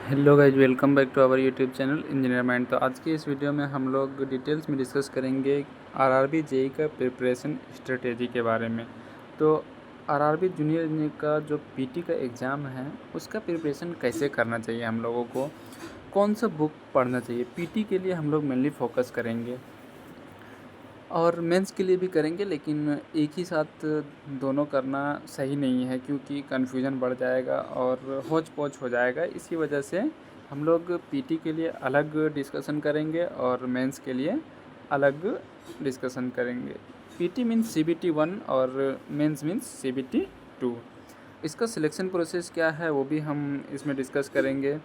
Hello guys, welcome back to our YouTube channel engineer mind. तो आज की इस वीडियो में हम लोग डिटेल्स में डिस्कस करेंगे आरआरबी जेई का प्रिपरेशन स्ट्रेटेजी के बारे में। तो आरआरबी जूनियर इंजीनियर का जो पीटी का एग्ज़ाम है उसका प्रिपरेशन कैसे करना चाहिए, हम लोगों को कौन सा बुक पढ़ना चाहिए। पीटी के लिए हम लोग मेनली फोकस करेंगे और मेंस के लिए भी करेंगे, लेकिन एक ही साथ दोनों करना सही नहीं है क्योंकि कन्फ्यूजन बढ़ जाएगा और होच पोच हो जाएगा। इसी वजह से हम लोग पीटी के लिए अलग डिस्कशन करेंगे और मेंस के लिए अलग डिस्कशन करेंगे। पीटी मीन्स सीबीटी 1 और मेंस मीन्स सीबीटी 2। इसका सिलेक्शन प्रोसेस क्या है वो भी हम इसमें डिस्कस करेंगे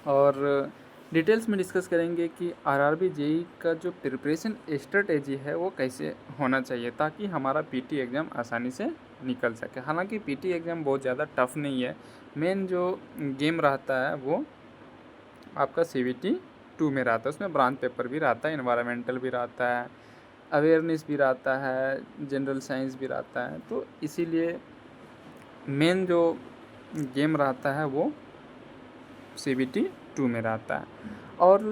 और डिटेल्स में डिस्कस करेंगे कि आरआरबी जेई का जो प्रिपरेशन स्ट्रेटेजी है वो कैसे होना चाहिए ताकि हमारा पीटी एग्ज़ाम आसानी से निकल सके। हालांकि पीटी एग्ज़ाम बहुत ज़्यादा टफ नहीं है। मेन जो गेम रहता है वो आपका सीबीटी 2 में रहता है। उसमें ब्रांच पेपर भी रहता है, एनवायरमेंटल भी रहता है, अवेयरनेस भी रहता है, जनरल साइंस भी रहता है। तो इसीलिए मेन जो गेम रहता है वो सीबीटी 2 में रहता है। और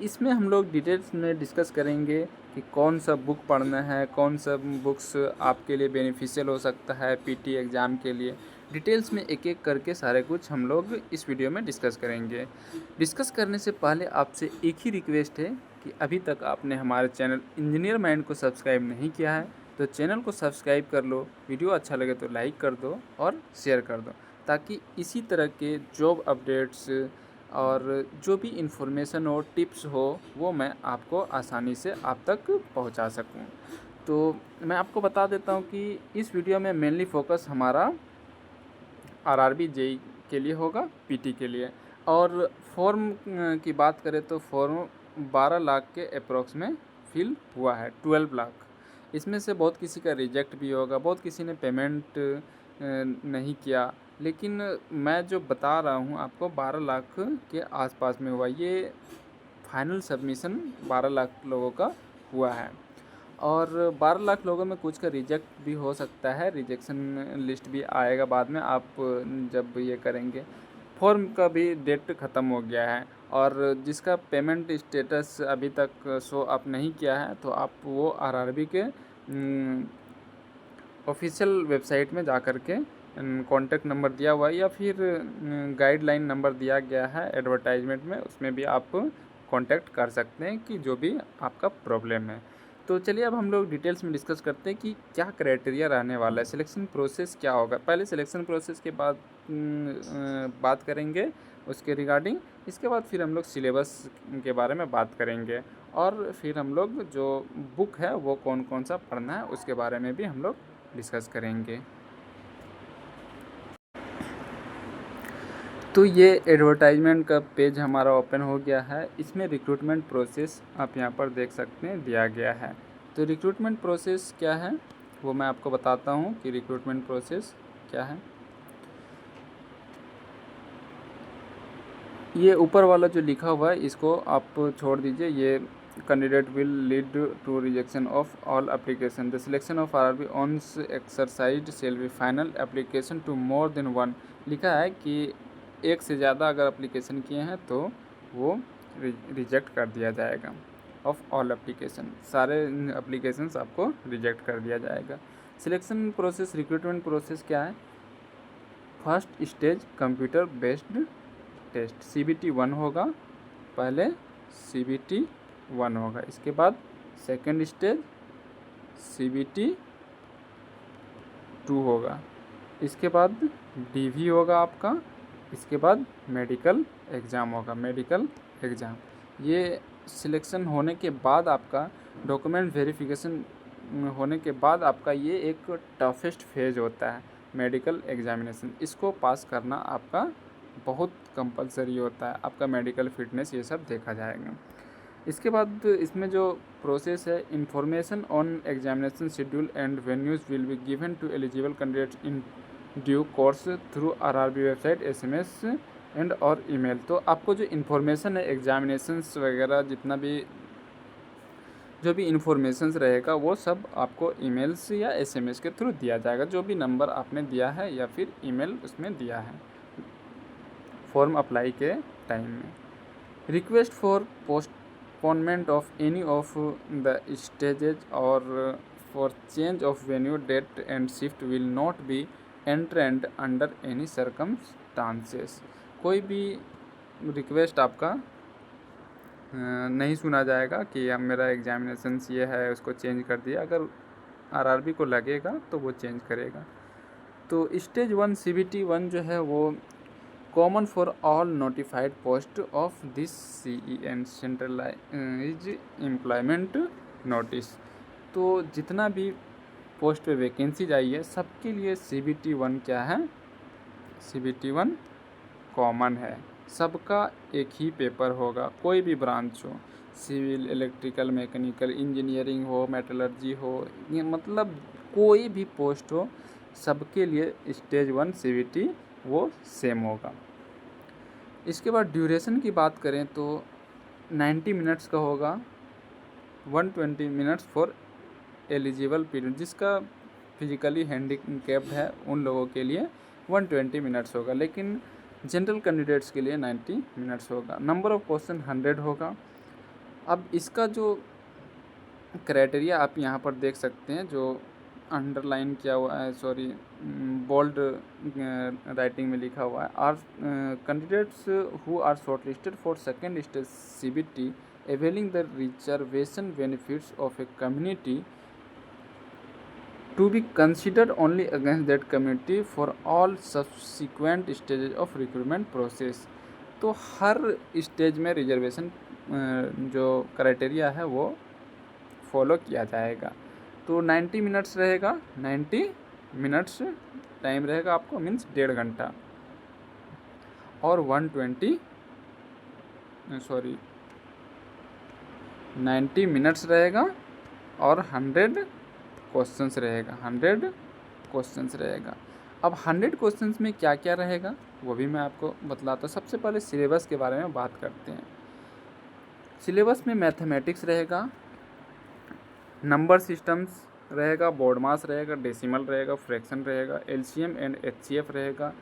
इसमें हम लोग डिटेल्स में डिस्कस करेंगे कि कौन सा बुक पढ़ना है, कौन सा बुक्स आपके लिए बेनिफिशियल हो सकता है पीटी एग्ज़ाम के लिए। डिटेल्स में एक एक करके सारे कुछ हम लोग इस वीडियो में डिस्कस करेंगे। डिस्कस करने से पहले आपसे एक ही रिक्वेस्ट है कि अभी तक आपने हमारे चैनल इंजीनियर माइंड को सब्सक्राइब नहीं किया है तो चैनल को सब्सक्राइब कर लो, वीडियो अच्छा लगे तो लाइक कर दो और शेयर कर दो ताकि इसी तरह के जॉब अपडेट्स और जो भी इन्फॉर्मेशन हो, टिप्स हो, वो मैं आपको आसानी से आप तक पहुंचा सकूं। तो मैं आपको बता देता हूं कि इस वीडियो में मेनली फोकस हमारा आरआरबी जेई के लिए होगा, पीटी के लिए। और फॉर्म की बात करें तो फॉर्म 12 लाख के अप्रॉक्स में फिल हुआ है, 12 लाख। इसमें से बहुत किसी का रिजेक्ट भी होगा, बहुत किसी ने पेमेंट नहीं किया, लेकिन मैं जो बता रहा हूँ आपको 12 लाख के आसपास में हुआ। ये फाइनल सबमिशन 12 लाख लोगों का हुआ है और 12 लाख लोगों में कुछ का रिजेक्ट भी हो सकता है। रिजेक्शन लिस्ट भी आएगा बाद में, आप जब ये करेंगे। फॉर्म का भी डेट ख़त्म हो गया है और जिसका पेमेंट स्टेटस अभी तक शो अप नहीं किया है तो आप वो आरआरबी के ऑफिशियल वेबसाइट में जा कर के कॉन्टैक्ट नंबर दिया हुआ है या फिर गाइडलाइन नंबर दिया गया है एडवर्टाइजमेंट में, उसमें भी आप कांटेक्ट कर सकते हैं कि जो भी आपका प्रॉब्लम है। तो चलिए अब हम लोग डिटेल्स में डिस्कस करते हैं कि क्या क्राइटेरिया रहने वाला है, सिलेक्शन प्रोसेस क्या होगा। पहले सिलेक्शन प्रोसेस के बाद बात करेंगे उसके रिगार्डिंग। इसके बाद फिर हम लोग सिलेबस के बारे में बात करेंगे और फिर हम लोग जो बुक है वो कौन कौन सा पढ़ना है उसके बारे में भी हम लोग डिस्कस करेंगे। तो ये एडवर्टाइजमेंट का पेज हमारा ओपन हो गया है। इसमें रिक्रूटमेंट प्रोसेस आप यहाँ पर देख सकते हैं दिया गया है। तो रिक्रूटमेंट प्रोसेस क्या है वो मैं आपको बताता हूँ कि रिक्रूटमेंट प्रोसेस क्या है। ये ऊपर वाला जो लिखा हुआ है इसको आप छोड़ दीजिए। ये candidate will lead to rejection of all application, the selection of RRB once exercise shall be final application to more than one. लिखा है कि एक से ज़्यादा अगर एप्लीकेशन किए हैं तो वो रिजेक्ट कर दिया जाएगा। ऑफ ऑल एप्लीकेशन, सारे एप्लीकेशंस आपको रिजेक्ट कर दिया जाएगा। सिलेक्शन प्रोसेस, रिक्रूटमेंट प्रोसेस क्या है। First stage computer based test, CBT 1 होगा, पहले सीबीटी 1 होगा। इसके बाद सेकंड स्टेज सीबीटी 2 होगा। इसके बाद डीवी होगा आपका। इसके बाद मेडिकल एग्ज़ाम होगा, मेडिकल एग्ज़ाम। ये सिलेक्शन होने के बाद आपका डॉक्यूमेंट वेरिफिकेशन होने के बाद आपका ये एक टफेस्ट फेज होता है, मेडिकल एग्जामिनेशन। इसको पास करना आपका बहुत कंपलसरी होता है, आपका मेडिकल फिटनेस ये सब देखा जाएगा। इसके बाद इसमें जो प्रोसेस है, information on examination schedule and venues will be given to eligible candidates in due course through RRB website, SMS and और ईमेल। तो आपको जो इन्फॉर्मेशन है एग्जामिनेशंस वगैरह जितना भी जो भी इन्फॉर्मेशंस रहेगा वो सब आपको ईमेल्स या एसएमएस के थ्रू दिया जाएगा, जो भी नंबर आपने दिया है या फिर ईमेल उसमें दिया है। फॉर्म अप्लाई के टाइम में। Request for postponement of any of the stages और for change of venue date and shift will not be entertained under any circumstances. कोई भी रिक्वेस्ट आपका नहीं सुना जाएगा कि अब मेरा एग्जामिनेशन ये है उसको चेंज कर दिया। अगर आरआरबी को लगेगा तो वो चेंज करेगा। तो स्टेज 1 CBT 1 जो है वो common for all notified post of this CEN centralise employment notice. तो जितना भी पोस्ट पे वैकेंसीज आई है सबके लिए CBT 1 क्या है, CBT 1 कॉमन है। सबका एक ही पेपर होगा, कोई भी ब्रांच हो, सिविल, इलेक्ट्रिकल, मैकेनिकल, इंजीनियरिंग हो, मेटलर्जी हो, ये मतलब कोई भी पोस्ट हो, सबके लिए स्टेज 1 CBT वो सेम होगा। इसके बाद ड्यूरेशन की बात करें तो 90 मिनट्स का होगा, 120 मिनट्स फॉर एलिजिबल पीरियड। जिसका फिजिकली हैंडीकैप्ड है उन लोगों के लिए 120 मिनट्स होगा, लेकिन जनरल कैंडिडेट्स के लिए 90 मिनट्स होगा। नंबर ऑफ क्वेश्चन 100 होगा। अब इसका जो क्राइटेरिया आप यहाँ पर देख सकते हैं, जो अंडरलाइन किया हुआ है, सॉरी बोल्ड राइटिंग में लिखा हुआ है, are candidates who are shortlisted for second stage CBT availing the reservation benefits of a community to be considered only against that community for all subsequent stages of recruitment process। तो हर stage में reservation जो criteria है वो follow किया जाएगा। तो 90 minutes रहेगा, 90 minutes time रहेगा आपको, मीन्स 1.5 घंटा, और 90 मिनट्स रहेगा और 100 क्वेश्चंस रहेगा, 100 क्वेश्चंस रहेगा। अब 100 क्वेश्चंस में क्या क्या रहेगा वो भी मैं आपको बतलाता हूँ। सबसे पहले सिलेबस के बारे में बात करते हैं। सिलेबस में मैथमेटिक्स रहेगा, नंबर सिस्टम्स रहेगा, बोर्ड मास रहेगा, डेसिमल रहेगा, फ्रैक्शन रहेगा, LCM एंड HCF रहेगा,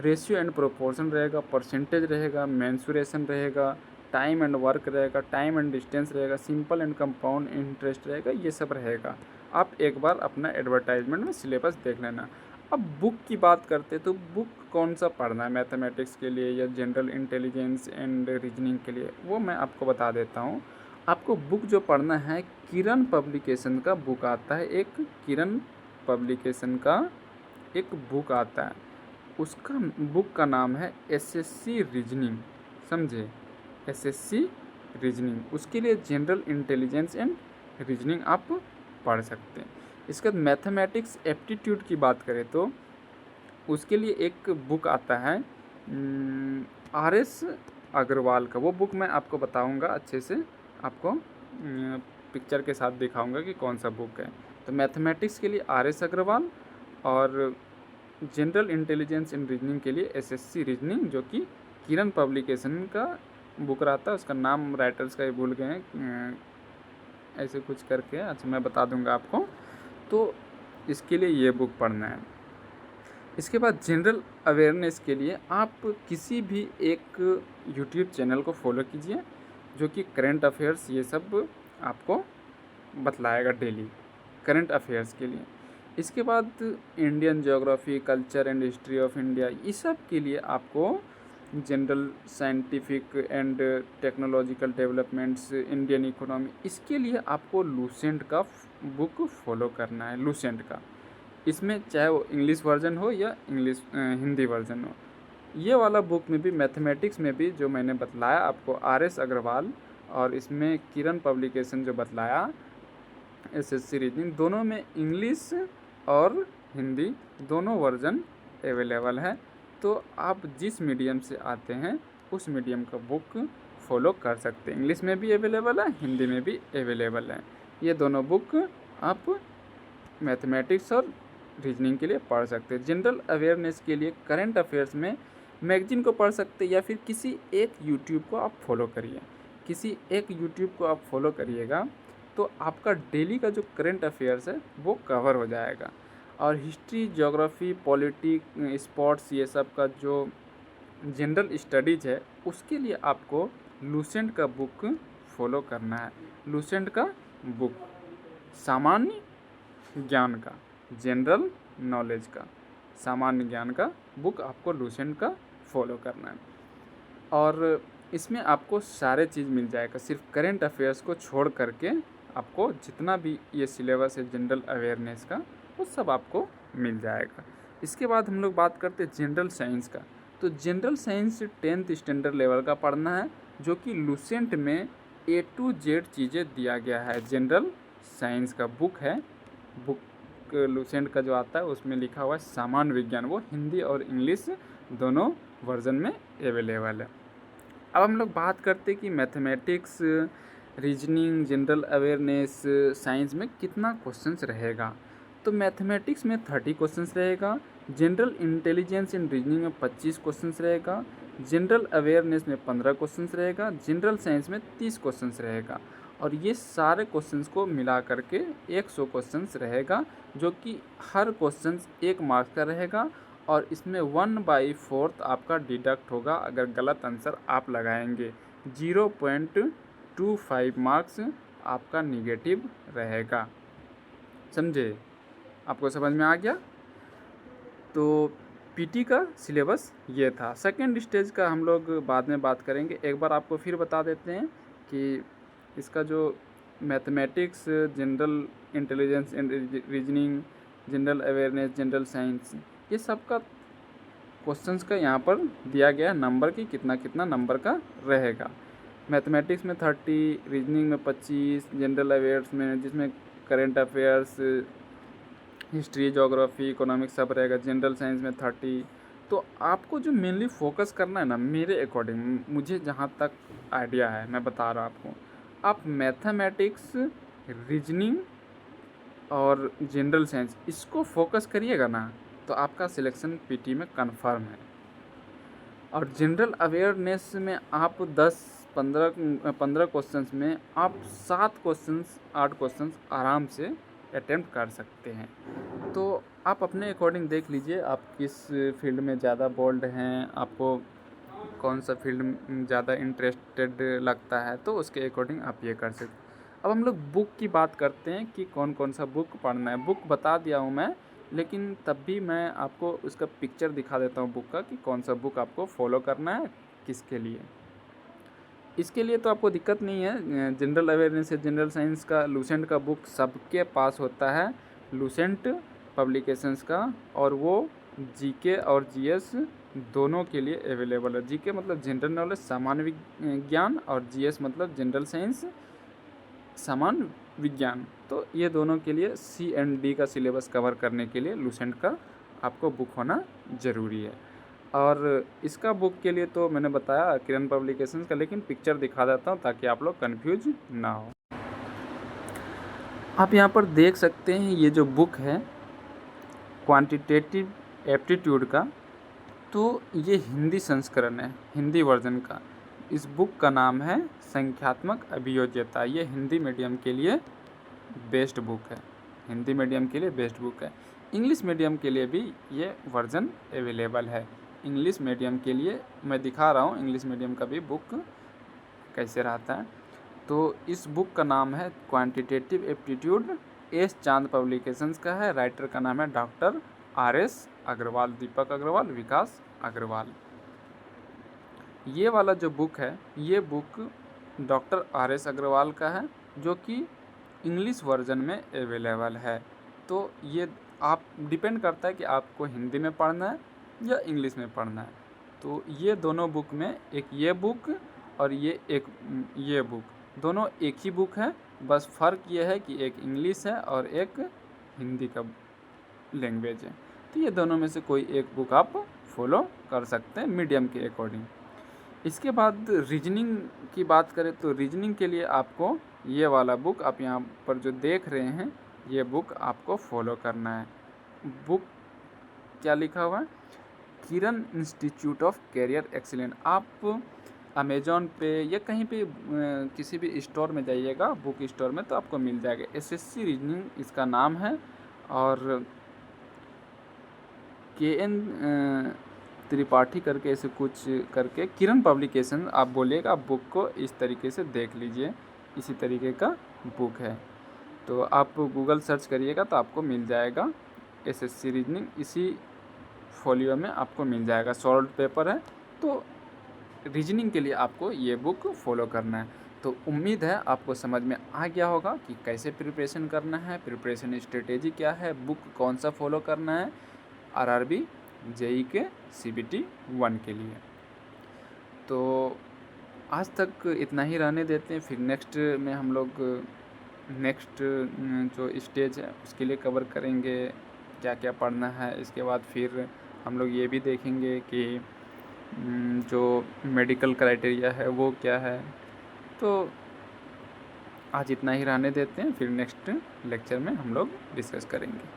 रेशियो एंड प्रोपोर्शन रहेगा, परसेंटेज रहेगा, मेंसुरेशन रहेगा, टाइम एंड वर्क रहेगा, टाइम एंड डिस्टेंस रहेगा, सिंपल एंड कंपाउंड इंटरेस्ट रहेगा, ये सब रहेगा। आप एक बार अपना एडवर्टाइजमेंट में सिलेबस देख लेना। अब बुक की बात करते तो बुक कौन सा पढ़ना है मैथमेटिक्स के लिए या जनरल इंटेलिजेंस एंड रीजनिंग के लिए, वो मैं आपको बता देता हूँ। आपको बुक जो पढ़ना है, किरण पब्लिकेशन का बुक आता है, एक किरण पब्लिकेशन का एक बुक आता है, उसका बुक का नाम है SSC रीजनिंग, समझे, SSC रीजनिंग। उसके लिए जनरल इंटेलिजेंस एंड रीजनिंग आप पढ़ सकते हैं। इसके बाद मैथमेटिक्स एप्टीट्यूड की बात करें तो उसके लिए एक बुक आता है RS अग्रवाल का, वो बुक मैं आपको बताऊंगा अच्छे से, आपको पिक्चर के साथ दिखाऊंगा कि कौन सा बुक है। तो मैथमेटिक्स के लिए RS अग्रवाल और जनरल इंटेलिजेंस एंड रीजनिंग के लिए SSC रीजनिंग, जो कि किरण पब्लिकेशन का बुक रहता है। उसका नाम राइटर्स का ही भूल गए हैं, ऐसे कुछ करके, अच्छा मैं बता दूंगा आपको। तो इसके लिए ये बुक पढ़ना है। इसके बाद जनरल अवेयरनेस के लिए आप किसी भी एक यूट्यूब चैनल को फॉलो कीजिए जो कि करंट अफेयर्स ये सब आपको बतलाएगा डेली, करंट अफेयर्स के लिए। इसके बाद Indian geography, culture and history of India, ये सब के लिए आपको general scientific and technological developments, Indian economy, इसके लिए आपको लूसेंट का बुक फॉलो करना है, लूसेंट का। इसमें चाहे वो इंग्लिश वर्जन हो या हिंदी वर्जन हो, ये वाला बुक में भी मैथमेटिक्स में भी जो मैंने बतलाया आपको RS अग्रवाल, और इसमें किरण पब्लिकेशन जो बतलाया SSC रीजनिंग, दोनों में इंग्लिश और हिंदी दोनों वर्जन अवेलेबल है। तो आप जिस मीडियम से आते हैं उस मीडियम का बुक फॉलो कर सकते हैं। इंग्लिश में भी अवेलेबल है, हिंदी में भी अवेलेबल है। ये दोनों बुक आप मैथमेटिक्स और रीजनिंग के लिए पढ़ सकते हैं। जनरल अवेयरनेस के लिए करंट अफेयर्स में मैगजीन को पढ़ सकते हैं या फिर किसी एक यूट्यूब को आप फॉलो करिए। किसी एक यूट्यूब को आप फॉलो करिएगा तो आपका डेली का जो करंट अफेयर्स है वो कवर हो जाएगा। और हिस्ट्री, ज्योग्राफी, पॉलिटिक, स्पोर्ट्स, ये सब का जो जनरल स्टडीज़ है उसके लिए आपको लूसेंट का बुक फॉलो करना है। लूसेंट का बुक सामान्य ज्ञान का, जनरल नॉलेज का, सामान्य ज्ञान का बुक आपको लूसेंट का फॉलो करना है। और इसमें आपको सारे चीज़ मिल जाएगा, सिर्फ करेंट अफेयर्स को छोड़ करके आपको जितना भी ये सिलेबस है जनरल अवेयरनेस का वो सब आपको मिल जाएगा। इसके बाद हम लोग बात करते हैं जनरल साइंस का। तो general science 10th standard level का पढ़ना है, जो कि लूसेंट में A to Z चीज़ें दिया गया है। जनरल साइंस का बुक है, बुक लूसेंट का जो आता है उसमें लिखा हुआ है सामान्य विज्ञान, वो हिंदी और इंग्लिश दोनों वर्जन में अवेलेबल है। अब हम लोग बात करते हैं कि mathematics, reasoning, general awareness, science में कितना क्वेश्चंस रहेगा। तो मैथमेटिक्स में 30 क्वेश्चंस रहेगा, जनरल इंटेलिजेंस इन रीजनिंग में 25 क्वेश्चंस रहेगा, जनरल अवेयरनेस में 15 क्वेश्चंस रहेगा, जनरल साइंस में 30 क्वेश्चंस रहेगा। और ये सारे क्वेश्चंस को मिला करके 100 क्वेश्चंस रहेगा, जो कि हर क्वेश्चंस 1 मार्क्स का रहेगा। और इसमें 1/4 आपका डिडक्ट होगा अगर गलत आंसर आप लगाएंगे। 0.25 मार्क्स आपका निगेटिव रहेगा। समझे? आपको समझ में आ गया? तो पीटी का सिलेबस ये था। सेकंड स्टेज का हम लोग बाद में बात करेंगे। एक बार आपको फिर बता देते हैं कि इसका जो mathematics, general intelligence and reasoning, general awareness, general science, ये सब का क्वेश्चंस का यहाँ पर दिया गया नंबर की कितना कितना नंबर का रहेगा। मैथमेटिक्स में 30, रीजनिंग में 25, जनरल अवेयर्स में जिसमें current affairs, history, geography, economics सब रहेगा, जनरल साइंस में 30। तो आपको जो मेनली फोकस करना है ना, मेरे अकॉर्डिंग, मुझे जहाँ तक आइडिया है मैं बता रहा हूँ आपको, आप मैथमेटिक्स, रीजनिंग और जनरल साइंस इसको फोकस करिएगा ना तो आपका सिलेक्शन पीटी में कंफर्म है। और जनरल अवेयरनेस में आप 10-15 क्वेश्चंस में आप 7 क्वेश्चंस 8 क्वेश्चंस आराम से अटेम्प्ट कर सकते हैं। तो आप अपने अकॉर्डिंग देख लीजिए आप किस फील्ड में ज़्यादा बोल्ड हैं, आपको कौन सा फील्ड में ज़्यादा इंटरेस्टेड लगता है, तो उसके अकॉर्डिंग आप ये कर सकते। अब हम लोग बुक की बात करते हैं कि कौन कौन सा बुक पढ़ना है। बुक बता दिया हूँ मैं, लेकिन तब भी मैं आपको उसका पिक्चर दिखा देता हूँ बुक का कि कौन सा बुक आपको फॉलो करना है किसके लिए। इसके लिए तो आपको दिक्कत नहीं है। जनरल अवेयरनेस या जनरल साइंस का लूसेंट का बुक सबके पास होता है, लूसेंट पब्लिकेशंस का, और वो जीके और जीएस दोनों के लिए अवेलेबल है। जीके मतलब जनरल नॉलेज, सामान्य ज्ञान, और जीएस मतलब जनरल साइंस, सामान्य विज्ञान। तो ये दोनों के लिए C&D का सिलेबस कवर करने के लिए लूसेंट का आपको बुक होना ज़रूरी है। और इसका बुक के लिए तो मैंने बताया किरण पब्लिकेशंस का, लेकिन पिक्चर दिखा देता हूँ ताकि आप लोग कंफ्यूज ना हो। आप यहाँ पर देख सकते हैं ये जो बुक है क्वांटिटेटिव एप्टीट्यूड का, तो ये हिंदी संस्करण है, हिंदी वर्जन का। इस बुक का नाम है संख्यात्मक अभियोज्यता। ये हिंदी मीडियम के लिए बेस्ट बुक है, हिंदी मीडियम के लिए बेस्ट बुक है। इंग्लिश मीडियम के लिए भी ये वर्जन अवेलेबल है। इंग्लिश मीडियम के लिए मैं दिखा रहा हूँ इंग्लिश मीडियम का भी बुक कैसे रहता है। तो इस बुक का नाम है क्वांटिटेटिव एप्टीट्यूड, एस चांद पब्लिकेशंस का है। राइटर का नाम है डॉक्टर RS अग्रवाल, दीपक अग्रवाल, विकास अग्रवाल। ये वाला जो बुक है ये बुक डॉक्टर RS अग्रवाल का है, जो कि इंग्लिश वर्जन में अवेलेबल है। तो ये आप डिपेंड करता है कि आपको हिंदी में पढ़ना है या इंग्लिश में पढ़ना है। तो ये दोनों बुक में, एक ये बुक और ये बुक, दोनों एक ही बुक है, बस फ़र्क ये है कि एक इंग्लिश है और एक हिंदी का लैंग्वेज है। तो ये दोनों में से कोई एक बुक आप फॉलो कर सकते हैं मीडियम के अकॉर्डिंग। इसके बाद रीजनिंग की बात करें तो रीजनिंग के लिए आपको ये वाला बुक आप यहाँ पर जो देख रहे हैं ये बुक आपको फॉलो करना है। बुक क्या लिखा हुआ है? किरण इंस्टीट्यूट ऑफ कैरियर एक्सीलेंस। आप अमेजॉन पे या कहीं पे किसी भी स्टोर में जाइएगा, बुक स्टोर में, तो आपको मिल जाएगा। SSC रीजनिंग इसका नाम है। और त्रिपाठी करके ऐसे कुछ करके किरण पब्लिकेशन आप बोलिएगा, आप बुक को इस तरीके से देख लीजिए, इसी तरीके का बुक है। तो आप गूगल सर्च करिएगा तो आपको मिल जाएगा, एसएससी रीजनिंग इसी फोलियो में आपको मिल जाएगा। सॉल्व पेपर है, तो रीजनिंग के लिए आपको ये बुक फॉलो करना है। तो उम्मीद है आपको समझ में आ गया होगा कि कैसे प्रिपरेशन करना है, प्रिपरेशन स्ट्रेटेजी क्या है, बुक कौन सा फॉलो करना है आरआरबी जेई के सीबीटी 1 के लिए। तो आज तक इतना ही रहने देते हैं, फिर नेक्स्ट में हम लोग नेक्स्ट जो स्टेज है उसके लिए कवर करेंगे क्या क्या पढ़ना है। इसके बाद फिर हम लोग ये भी देखेंगे कि जो मेडिकल क्राइटेरिया है वो क्या है। तो आज इतना ही रहने देते हैं, फिर नेक्स्ट लेक्चर में हम लोग डिस्कस करेंगे।